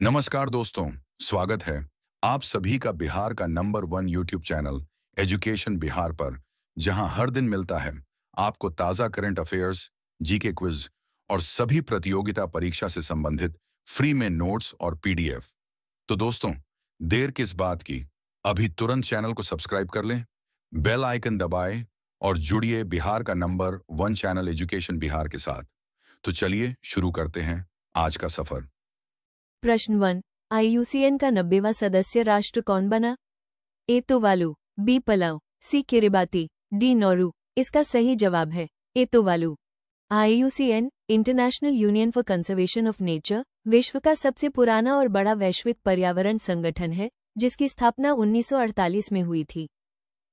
नमस्कार दोस्तों, स्वागत है आप सभी का बिहार का number 1 YouTube channel education Bihar पर, जहां हर दिन मिलता है आपको ताज़ा करंट अफेयर्स, जीके क्विज और सभी प्रतियोगिता परीक्षा से संबंधित फ्री में नोट्स और पीडीएफ। तो दोस्तों, देर किस बात की, अभी तुरंत चैनल को सब्सक्राइब कर लें, बेल आइकन दबाएं और जुड़िए बिहार का नंबर 1 चैनल एजुकेशन बिहार के साथ। तो चलिए शुरू करते हैं आज का सफर। प्रश्न 1। IUCN का 90वां सदस्य राष्ट्र कौन बना? A Tuvalu, B Palau, C Kiribati, D Nauru. इसका सही जवाब है A Tuvalu. IUCN International Union for Conservation of Nature विश्व का सबसे पुराना और बड़ा वैश्विक पर्यावरण संगठन है, जिसकी स्थापना 1948 में हुई थी।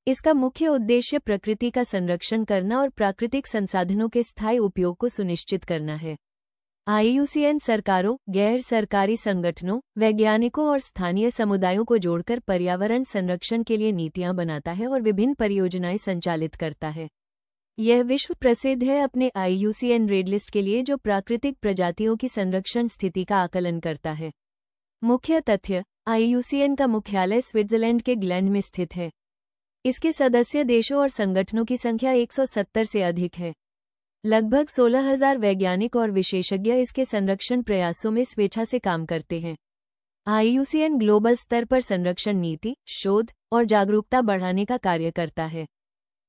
इसका मुख्य उद्देश्य प्रकृति का संरक्षण करना और प्राकृतिक संसाधनों के स्थायी उपयोग को सुनिश्चित करना है। IUCN सरकारों, गैर सरकारी संगठनों, वैज्ञानिकों और स्थानीय समुदायों को जोड़कर पर्यावरण संरक्षण के लिए नीतियां बनाता है और विभिन्न परियोजनाएं संचालित करता है। यह विश्व प्रसिद्ध है अपने IUCN रेड लिस्ट के लिए, जो प्राकृतिक प्रजातियों की संरक्षण स्थिति का आकलन करता है। मुख्य तथ्य: IUCN का मुख्यालय स्विट्जरलैंड के ग्लैंड में स्थित है। इसके सदस्य देशों और संगठनों की संख्या 170 से अधिक है। लगभग 16,000 वैज्ञानिक और विशेषज्ञ इसके संरक्षण प्रयासों में स्वेच्छा से काम करते हैं। IUCN ग्लोबल स्तर पर संरक्षण नीति, शोध और जागरूकता बढ़ाने का कार्य करता है।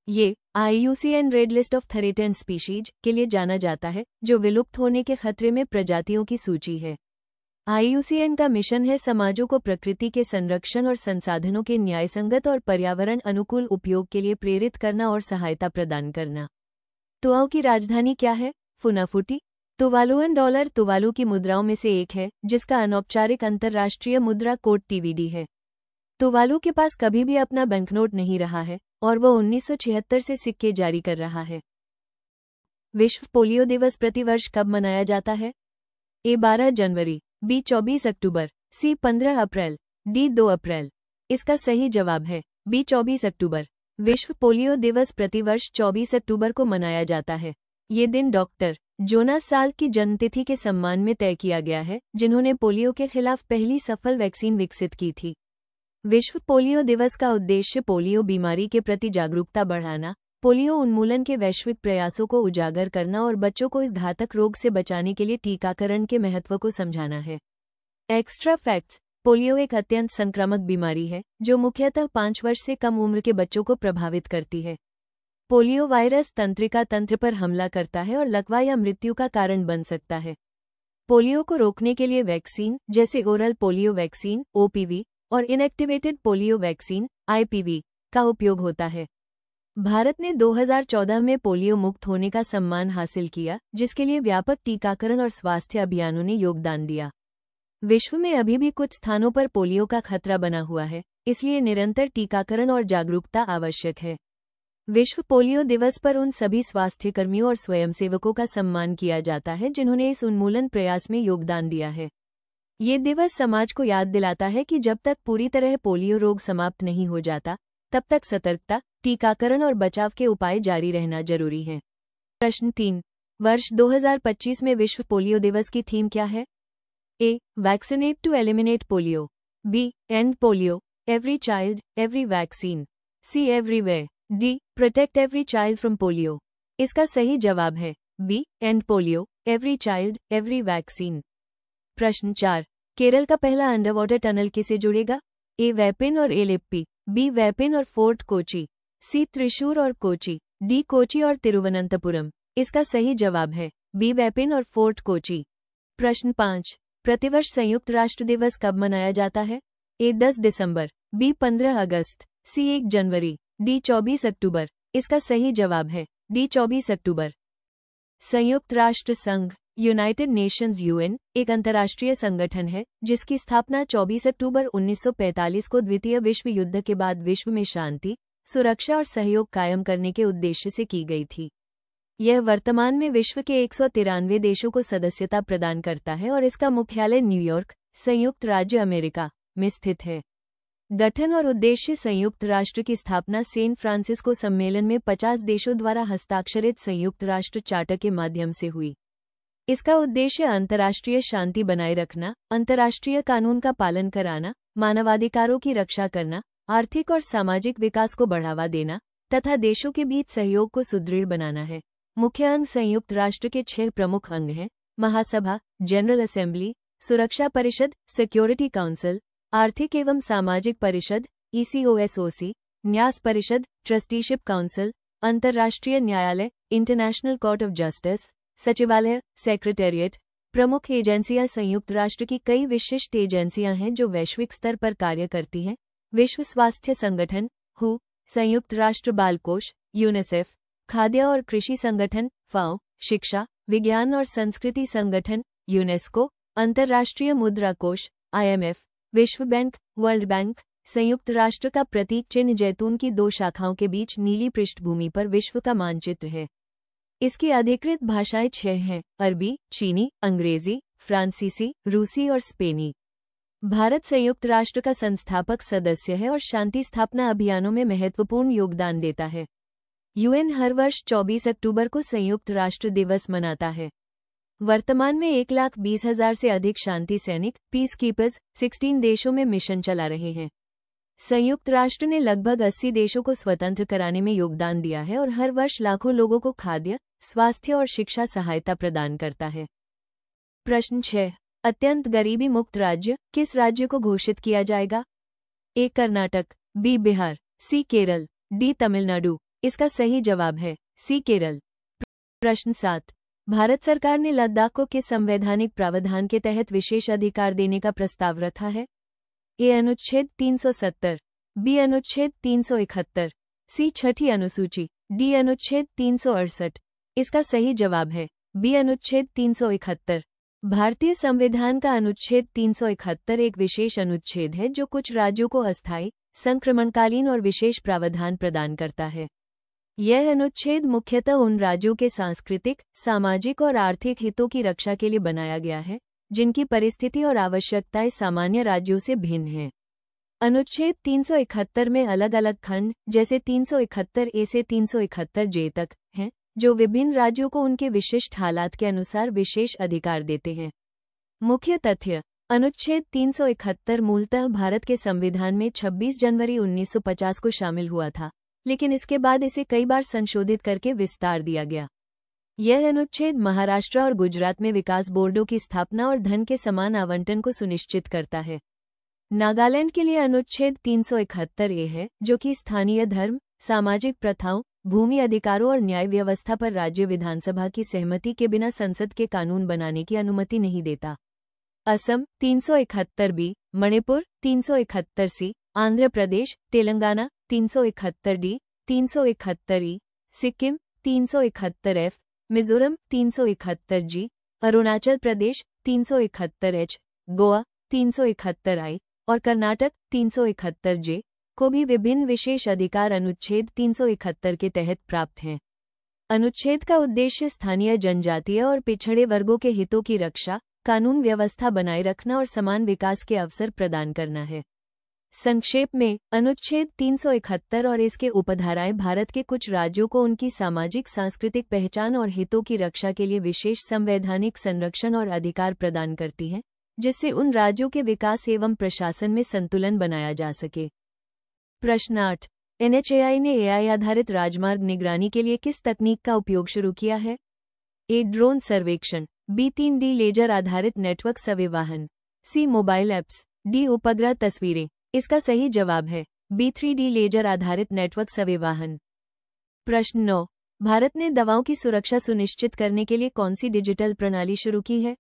ये IUCN red list of threatened species के लिए जाना जाता है, जो विलुप्त होने के खतरे में प्रजातियों की सूची है। IUCN का मिशन है समाजों को प्रकृति के संरक्षण और संसाधनों के न्यायसंगत और पर्यावरण अनुकूल उपयोग के लिए प्रेरित करना और सहायता प्रदान करना। तुवालू की राजधानी क्या है? फुनाफुटी। तुवालुअन डॉलर तुवालू की मुद्राओं में से एक है, जिसका अनौपचारिक अंतर्राष्ट्रीय मुद्रा कोड TVD है। तुवालू के पास कभी भी अपना बैंकनोट नहीं रहा है और वह 1976 से सिक्के जारी कर रहा है। विश्व पोलियो दिवस प्रतिवर्ष कब मनाया जाता है? ए 12 जनवरी, बी 24 अक्टूबर, सी 15 अप्रैल, डी 2 अप्रैल। इसका सही जवाब है बी 24 अक्टूबर। विश्व पोलियो दिवस प्रतिवर्ष 24 अक्टूबर को मनाया जाता है। ये दिन डॉक्टर जोनास साल्क की जन्मतिथि के सम्मान में तय किया गया है, जिन्होंने पोलियो के खिलाफ पहली सफल वैक्सीन विकसित की थी। विश्व पोलियो दिवस का उद्देश्य पोलियो बीमारी के प्रति जागरूकता बढ़ाना, पोलियो उन्मूलन के वैश्विक प्रयासों को उजागर करना और बच्चों को इस घातक रोग से बचाने के लिए टीकाकरण के महत्व को समझाना है। एक्स्ट्रा फैक्ट्स: पोलियो एक अत्यंत संक्रामक बीमारी है, जो मुख्यतः 5 वर्ष से कम उम्र के बच्चों को प्रभावित करती है। पोलियो वायरस तंत्रिका तंत्र पर हमला करता है और लकवा या मृत्यु का कारण बन सकता है। पोलियो को रोकने के लिए वैक्सीन, जैसे ओरल पोलियो वैक्सीन OPV और इनएक्टिवेटेड पोलियो वैक्सीन IPV का उपयोग होता है। भारत ने 2014 में पोलियो मुक्त होने का सम्मान हासिल किया, जिसके लिए व्यापक टीकाकरण और स्वास्थ्य अभियानों ने योगदान दिया। विश्व में अभी भी कुछ स्थानों पर पोलियो का खतरा बना हुआ है, इसलिए निरंतर टीकाकरण और जागरूकता आवश्यक है। विश्व पोलियो दिवस पर उन सभी स्वास्थ्यकर्मियों और स्वयंसेवकों का सम्मान किया जाता है जिन्होंने इस उन्मूलन प्रयास में योगदान दिया है। ये दिवस समाज को याद दिलाता है कि जब तक पूरी तरह पोलियो रोग समाप्त नहीं हो जाता, तब तक सतर्कता, टीकाकरण और बचाव के उपाय जारी रहना जरूरी है। प्रश्न 3। वर्ष 2025 में विश्व पोलियो दिवस की थीम क्या है? A. Vaccinate to eliminate polio, B. End polio, every child, every vaccine, C. Everywhere, D. Protect every child from polio. इसका सही जवाब है B. End polio, every child, every vaccine. प्रश्न 4। केरल का पहला अंडर वाटर टनल किसे जुड़ेगा? ए. वैपिन और एलेप्पी, बी. वैपिन और फोर्ट कोची, सी. त्रिशूर और कोची, डी. कोची और तिरुवनंतपुरम। इसका सही जवाब है बी. वैपिन और फोर्ट कोची। प्रश्न 5। प्रतिवर्ष संयुक्त राष्ट्र दिवस कब मनाया जाता है? ए. 10 दिसंबर, बी. 15 अगस्त, सी. 1 जनवरी, डी. 24 अक्टूबर। इसका सही जवाब है डी. 24 अक्टूबर। संयुक्त राष्ट्र संघ यूनाइटेड नेशंस UN एक अंतर्राष्ट्रीय संगठन है, जिसकी स्थापना 24 अक्टूबर 1945 को द्वितीय विश्व युद्ध के बाद विश्व में शांति, सुरक्षा और सहयोग कायम करने के उद्देश्य से की गई थी। यह वर्तमान में विश्व के 193 देशों को सदस्यता प्रदान करता है और इसका मुख्यालय न्यूयॉर्क, संयुक्त राज्य अमेरिका में स्थित है। गठन और उद्देश्य: संयुक्त राष्ट्र की स्थापना सैन फ्रांसिस्को सम्मेलन में 50 देशों द्वारा हस्ताक्षरित संयुक्त राष्ट्र चार्टर के माध्यम से हुई। इसका उद्देश्य अंतर्राष्ट्रीय शांति बनाए रखना, अंतर्राष्ट्रीय कानून का पालन कराना, मानवाधिकारों की रक्षा करना, आर्थिक और सामाजिक विकास को बढ़ावा देना तथा देशों के बीच सहयोग को सुदृढ़ बनाना है। मुख्य अंग संयुक्त राष्ट्र के 6 प्रमुख अंग हैं: महासभा, जनरल असेंबली, सुरक्षा परिषद, सिक्योरिटी काउंसिल, आर्थिक एवं सामाजिक परिषद, ECOSOC, न्यास परिषद, ट्रस्टीशिप काउंसिल, अंतर्राष्ट्रीय न्यायालय, इंटरनेशनल कोर्ट ऑफ जस्टिस, सचिवालय, सेक्रेटेरिएट। प्रमुख एजेंसियां संयुक्त राष्ट्र की कई विशिष्ट एजेंसियां हैं जो वैश्विक स्तर पर कार्य करती हैं। विश्व स्वास्थ्य संगठन WHO, संयुक्त राष्ट्र बाल कोष UNICEF, खाद्य और कृषि संगठन FAO, शिक्षा, विज्ञान और संस्कृति संगठन UNESCO, अंतर्राष्ट्रीय मुद्रा कोष IMF, विश्व बैंक, वर्ल्ड बैंक। संयुक्त राष्ट्र का प्रतीक चिन्ह जैतून की 2 शाखाओं के बीच नीली पृष्ठभूमि पर विश्व का मानचित्र है। इसकी अधिकृत भाषाएं 6 हैं: अरबी, चीनी, अंग्रेजी, फ्रांसीसी, रूसी और स्पेनी। भारत संयुक्त राष्ट्र का संस्थापक सदस्य है और शांति स्थापना अभियानों में महत्वपूर्ण योगदान देता है। UN हर वर्ष 24 अक्टूबर को संयुक्त राष्ट्र दिवस मनाता है। वर्तमान में 1,20,000 से अधिक शांति सैनिक पीस कीपर्स 16 देशों में मिशन चला रहे हैं। संयुक्त राष्ट्र ने लगभग 80 देशों को स्वतंत्र कराने में योगदान दिया है और हर वर्ष लाखों लोगों को खाद्य, स्वास्थ्य और शिक्षा सहायता प्रदान करता है। प्रश्न 6, अत्यंत गरीबी मुक्त राज्य किस राज्य को घोषित किया जाएगा? A Karnataka, B Bihar, C Kerala, D Tamil Nadu. इसका सही जवाब है C केरल। प्रश्न 7, भारत सरकार ने लद्दाख को किस संवैधानिक प्रावधान के तहत विशेष अधिकार देने का प्रस्ताव रखा है? A अनुच्छेद 370, B अनुच्छेद 371, C छठी अनुसूची, D अनुच्छेद 368। इसका सही जवाब है B अनुच्छेद 371। भारतीय संविधान का अनुच्छेद 371 एक विशेष अनुच्छेद है जो कुछ राज्यों को अस्थायी, संक्रमणकालीन और विशेष प्रावधान प्रदान करता है। यह अनुच्छेद मुख्यतः उन राज्यों के सांस्कृतिक, सामाजिक और आर्थिक हितों की रक्षा के लिए बनाया गया है जिनकी परिस्थिति और आवश्यकताएं सामान्य राज्यों से भिन्न हैं। अनुच्छेद 371 में अलग अलग खंड जैसे 371A से 371J तक हैं जो विभिन्न राज्यों को उनके विशिष्ट हालात के अनुसार विशेष अधिकार देते हैं। मुख्य तथ्य: अनुच्छेद 371 मूलतः भारत के संविधान में 26 जनवरी 1950 को शामिल हुआ था, लेकिन इसके बाद इसे कई बार संशोधित करके विस्तार दिया गया। यह अनुच्छेद महाराष्ट्र और गुजरात में विकास बोर्डों की स्थापना और धन के समान आवंटन को सुनिश्चित करता है। नागालैंड के लिए अनुच्छेद 371A है जो कि स्थानीय धर्म, सामाजिक प्रथाओं, भूमि अधिकारों और न्याय व्यवस्था पर राज्य विधानसभा की सहमति के बिना संसद के कानून बनाने की अनुमति नहीं देता। Assam 371B, Manipur 371C, Andhra Pradesh, Telangana 371D, 371E, Sikkim 371F, Mizoram 371G, Arunachal Pradesh 371H, Goa 371I और कर्नाटक 371J को भी विभिन्न विशेष अधिकार अनुच्छेद 371 के तहत प्राप्त हैं। अनुच्छेद का उद्देश्य स्थानीय जनजातीय और पिछड़े वर्गों के हितों की रक्षा, कानून व्यवस्था बनाए रखना और समान विकास के अवसर प्रदान करना है। संक्षेप में, अनुच्छेद 371 और इसके उपधाराएं भारत के कुछ राज्यों को उनकी सामाजिक सांस्कृतिक पहचान और हितों की रक्षा के लिए विशेष संवैधानिक संरक्षण और अधिकार प्रदान करती हैं, जिससे उन राज्यों के विकास एवं प्रशासन में संतुलन बनाया जा सके। प्रश्न 8, NHAI ने AI आधारित राजमार्ग निगरानी के लिए किस तकनीक का उपयोग शुरू किया है? A ड्रोन सर्वेक्षण, B 3D लेजर आधारित नेटवर्क संवेवाहन, C मोबाइल ऐप्स, D उपग्रह तस्वीरें। इसका सही जवाब है B 3D लेजर आधारित नेटवर्क संवेवाहन। प्रश्न 9, भारत ने दवाओं की सुरक्षा सुनिश्चित करने के लिए कौन सी डिजिटल प्रणाली शुरू की है?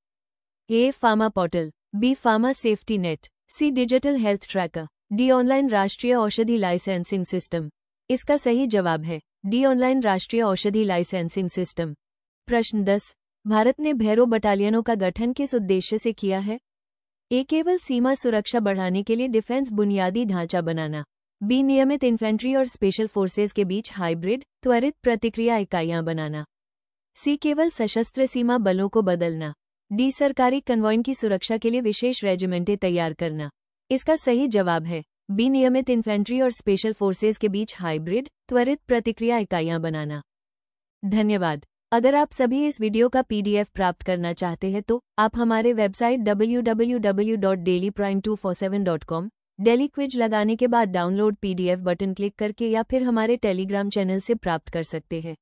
A pharma portal, B pharma safety net, C digital health tracker, D online राष्ट्रीय औषधि लाइसेंसिंग सिस्टम। इसका सही जवाब है D ऑनलाइन राष्ट्रीय औषधि लाइसेंसिंग सिस्टम। प्रश्न 10, भारत ने भैरव बटालियनों का गठन किस उद्देश्य से किया है? A केवल सीमा सुरक्षा बढ़ाने के लिए डिफेंस बुनियादी ढांचा बनाना, B नियमित इन्फेंट्री और स्पेशल फोर्सेज के बीच हाइब्रिड त्वरित प्रतिक्रिया इकाइयां बनाना, C केवल सशस्त्र सीमा बलों को बदलना, D सरकारी कन्वॉय की सुरक्षा के लिए विशेष रेजिमेंटें तैयार करना। इसका सही जवाब है B नियमित इन्फेंट्री और स्पेशल फोर्सेज के बीच हाइब्रिड त्वरित प्रतिक्रिया इकाइयां बनाना। धन्यवाद। अगर आप सभी इस वीडियो का PDF प्राप्त करना चाहते हैं तो आप हमारे वेबसाइट www.dailyprime247.com डेली क्विज लगाने के बाद डाउनलोड PDF बटन क्लिक करके या फिर हमारे टेलीग्राम चैनल से प्राप्त कर सकते हैं।